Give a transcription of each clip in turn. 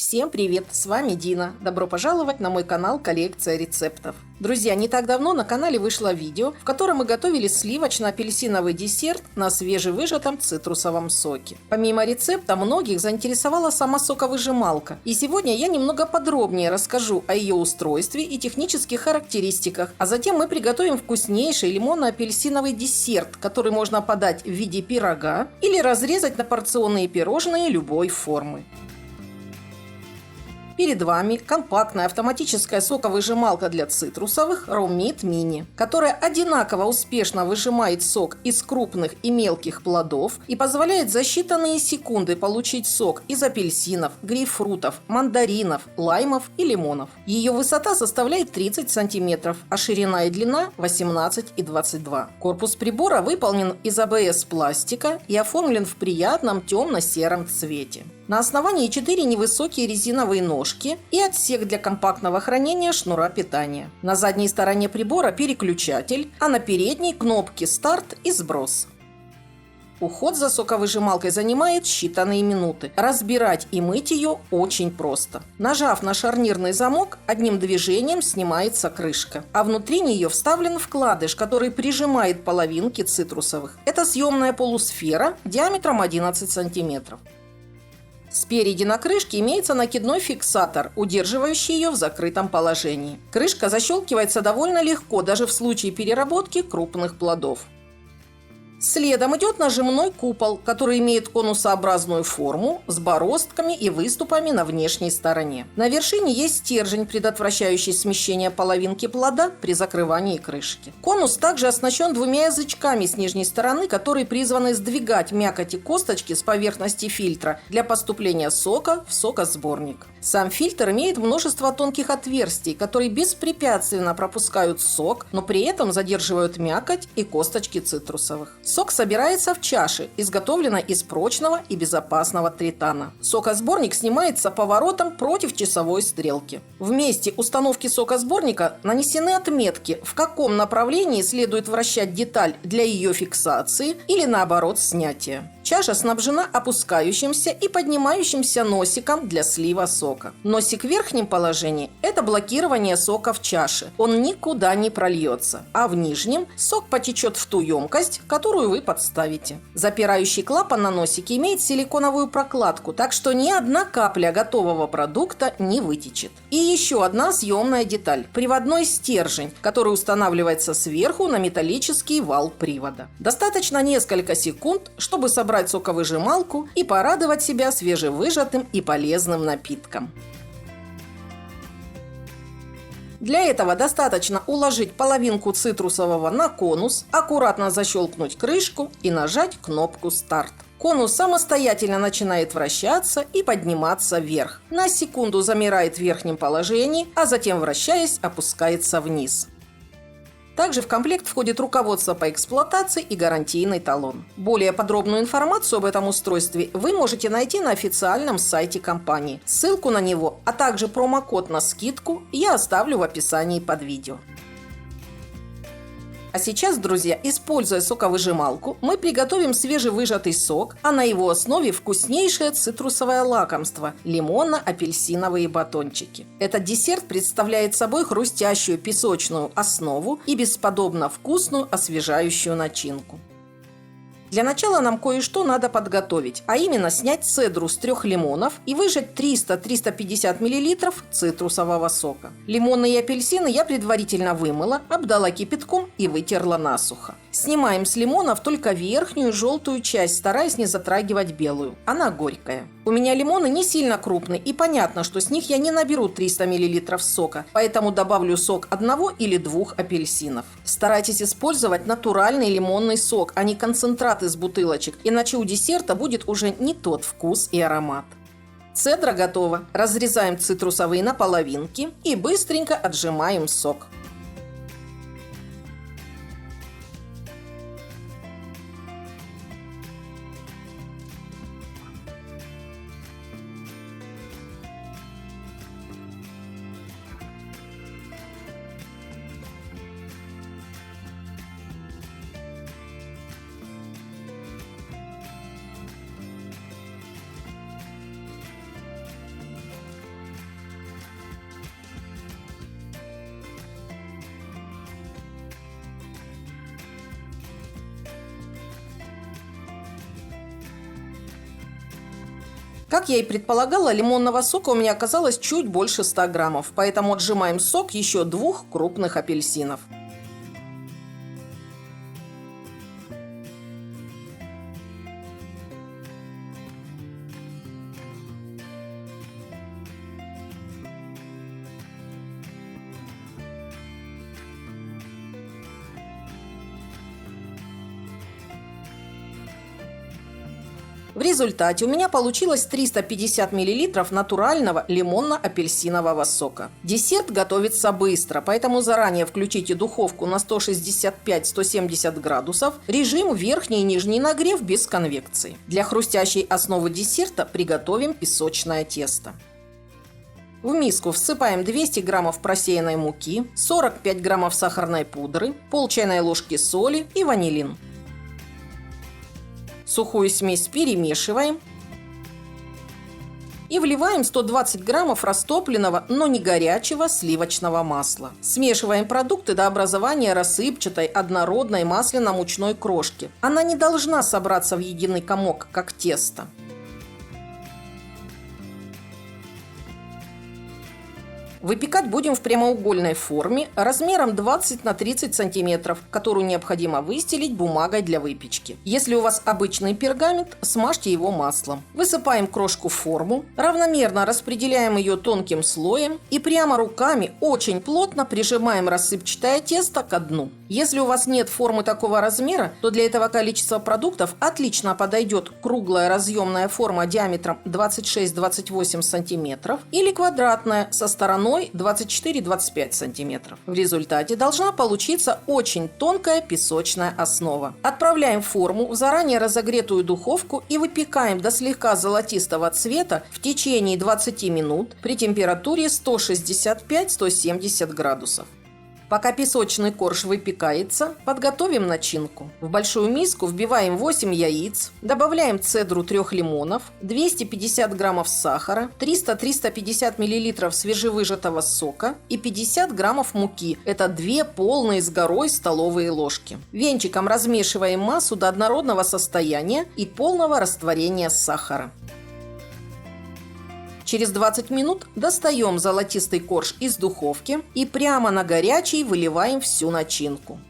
Всем привет! С вами Дина. Добро пожаловать на мой канал «Коллекция рецептов». Друзья, не так давно на канале вышло видео, в котором мы готовили сливочно-апельсиновый десерт на свежевыжатом цитрусовом соке. Помимо рецепта, многих заинтересовала сама соковыжималка. И сегодня я немного подробнее расскажу о ее устройстве и технических характеристиках, а затем мы приготовим вкуснейший лимонно-апельсиновый десерт, который можно подать в виде пирога или разрезать на порционные пирожные любой формы. Перед вами компактная автоматическая соковыжималка для цитрусовых Роммит Mini, которая одинаково успешно выжимает сок из крупных и мелких плодов и позволяет за считанные секунды получить сок из апельсинов, грейпфрутов, мандаринов, лаймов и лимонов. Ее высота составляет 30 см, а ширина и длина 18 и 22. Корпус прибора выполнен из АБС пластика и оформлен в приятном темно-сером цвете. На основании 4 невысокие резиновые ножки и отсек для компактного хранения шнура питания. На задней стороне прибора переключатель, а на передней кнопки «Старт» и «Сброс». Уход за соковыжималкой занимает считанные минуты. Разбирать и мыть ее очень просто. Нажав на шарнирный замок, одним движением снимается крышка, а внутри нее вставлен вкладыш, который прижимает половинки цитрусовых. Это съемная полусфера диаметром 11 см. Спереди на крышке имеется накидной фиксатор, удерживающий ее в закрытом положении. Крышка защелкивается довольно легко, даже в случае переработки крупных плодов. Следом идет нажимной купол, который имеет конусообразную форму с бороздками и выступами на внешней стороне. На вершине есть стержень, предотвращающий смещение половинки плода при закрывании крышки. Конус также оснащен двумя язычками с нижней стороны, которые призваны сдвигать мякоть и косточки с поверхности фильтра для поступления сока в сокосборник. Сам фильтр имеет множество тонких отверстий, которые беспрепятственно пропускают сок, но при этом задерживают мякоть и косточки цитрусовых. Сок собирается в чаше, изготовленной из прочного и безопасного тритана. Сокосборник снимается поворотом против часовой стрелки. В месте установки сокосборника нанесены отметки, в каком направлении следует вращать деталь для ее фиксации или наоборот снятия. Чаша снабжена опускающимся и поднимающимся носиком для слива сока. Носик в верхнем положении – это блокирование сока в чаше. Он никуда не прольется. А в нижнем сок потечет в ту емкость, которую вы подставите. Запирающий клапан на носике имеет силиконовую прокладку, так что ни одна капля готового продукта не вытечет. И еще одна съемная деталь – приводной стержень, который устанавливается сверху на металлический вал привода. Достаточно несколько секунд, чтобы собрать соковыжималку и порадовать себя свежевыжатым и полезным напитком. Для этого достаточно уложить половинку цитрусового на конус, аккуратно защелкнуть крышку и нажать кнопку «Старт». Конус самостоятельно начинает вращаться и подниматься вверх. На секунду замирает в верхнем положении, а затем, вращаясь, опускается вниз. Также в комплект входит руководство по эксплуатации и гарантийный талон. Более подробную информацию об этом устройстве вы можете найти на официальном сайте компании. Ссылку на него, а также промокод на скидку я оставлю в описании под видео. А сейчас, друзья, используя соковыжималку, мы приготовим свежевыжатый сок, а на его основе вкуснейшее цитрусовое лакомство – лимонно-апельсиновые батончики. Этот десерт представляет собой хрустящую песочную основу и бесподобно вкусную освежающую начинку. Для начала нам кое-что надо подготовить, а именно снять цедру с 3 лимонов и выжать 300-350 мл цитрусового сока. Лимоны и апельсины я предварительно вымыла, обдала кипятком и вытерла насухо. Снимаем с лимонов только верхнюю желтую часть, стараясь не затрагивать белую. Она горькая. У меня лимоны не сильно крупные, и понятно, что с них я не наберу 300 мл сока, поэтому добавлю сок 1 или 2 апельсинов. Старайтесь использовать натуральный лимонный сок, а не концентрат из бутылочек, иначе у десерта будет уже не тот вкус и аромат. Цедра готова. Разрезаем цитрусовые на половинки и быстренько отжимаем сок. Как я и предполагала, лимонного сока у меня оказалось чуть больше 100 граммов, поэтому отжимаем сок еще 2 крупных апельсинов. В результате у меня получилось 350 мл натурального лимонно-апельсинового сока. Десерт готовится быстро, поэтому заранее включите духовку на 165-170 градусов, режим верхний и нижний нагрев без конвекции. Для хрустящей основы десерта приготовим песочное тесто. В миску всыпаем 200 граммов просеянной муки, 45 граммов сахарной пудры, пол чайной ложки соли и ванилин. Сухую смесь перемешиваем и вливаем 120 граммов растопленного, но не горячего сливочного масла. Смешиваем продукты до образования рассыпчатой однородной масляно-мучной крошки. Она не должна собраться в единый комок, как тесто. Выпекать будем в прямоугольной форме размером 20 на 30 сантиметров, которую необходимо выстелить бумагой для выпечки. Если у вас обычный пергамент, смажьте его маслом. Высыпаем крошку в форму, равномерно распределяем ее тонким слоем и прямо руками очень плотно прижимаем рассыпчатое тесто ко дну. Если у вас нет формы такого размера, то для этого количества продуктов отлично подойдет круглая разъемная форма диаметром 26-28 сантиметров или квадратная со стороной 24-25 сантиметров. В результате должна получиться очень тонкая песочная основа. Отправляем форму в заранее разогретую духовку и выпекаем до слегка золотистого цвета в течение 20 минут при температуре 165-170 градусов. Пока песочный корж выпекается, подготовим начинку. В большую миску вбиваем 8 яиц, добавляем цедру 3 лимонов, 250 граммов сахара, 300-350 мл свежевыжатого сока и 50 граммов муки. Это 2 полные с горой столовые ложки. Венчиком размешиваем массу до однородного состояния и полного растворения сахара. Через 20 минут достаем золотистый корж из духовки и прямо на горячий выливаем всю начинку.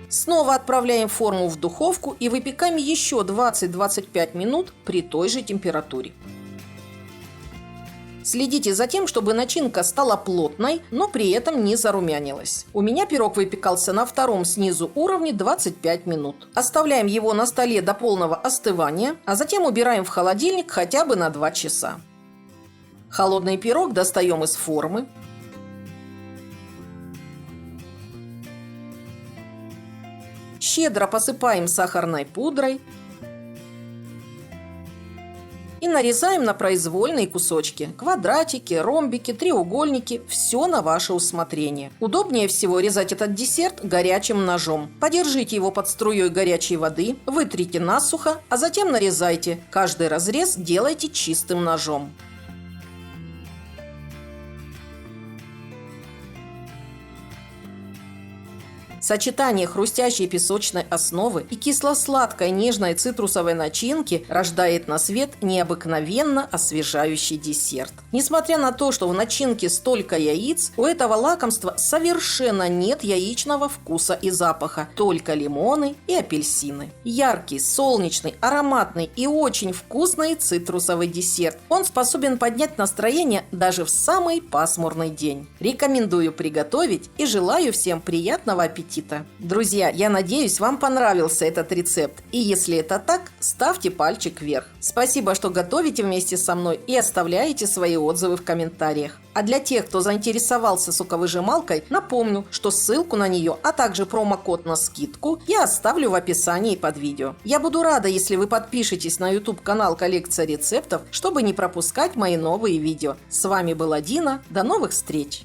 Снова отправляем форму в духовку и выпекаем еще 20-25 минут при той же температуре. Следите за тем, чтобы начинка стала плотной, но при этом не зарумянилась. У меня пирог выпекался на втором снизу уровне 25 минут. Оставляем его на столе до полного остывания, а затем убираем в холодильник хотя бы на 2 часа. Холодный пирог достаем из формы. Щедро посыпаем сахарной пудрой. И нарезаем на произвольные кусочки. Квадратики, ромбики, треугольники. Все на ваше усмотрение. Удобнее всего резать этот десерт горячим ножом. Подержите его под струей горячей воды, вытрите насухо, а затем нарезайте. Каждый разрез делайте чистым ножом. Сочетание хрустящей песочной основы и кисло-сладкой нежной цитрусовой начинки рождает на свет необыкновенно освежающий десерт. Несмотря на то, что в начинке столько яиц, у этого лакомства совершенно нет яичного вкуса и запаха, только лимоны и апельсины. Яркий, солнечный, ароматный и очень вкусный цитрусовый десерт. Он способен поднять настроение даже в самый пасмурный день. Рекомендую приготовить и желаю всем приятного аппетита. Друзья, я надеюсь, вам понравился этот рецепт. И если это так, ставьте пальчик вверх. Спасибо, что готовите вместе со мной и оставляете свои отзывы в комментариях. А для тех, кто заинтересовался соковыжималкой, напомню, что ссылку на нее, а также промокод на скидку я оставлю в описании под видео. Я буду рада, если вы подпишетесь на YouTube-канал «Коллекция рецептов», чтобы не пропускать мои новые видео. С вами была Дина. До новых встреч!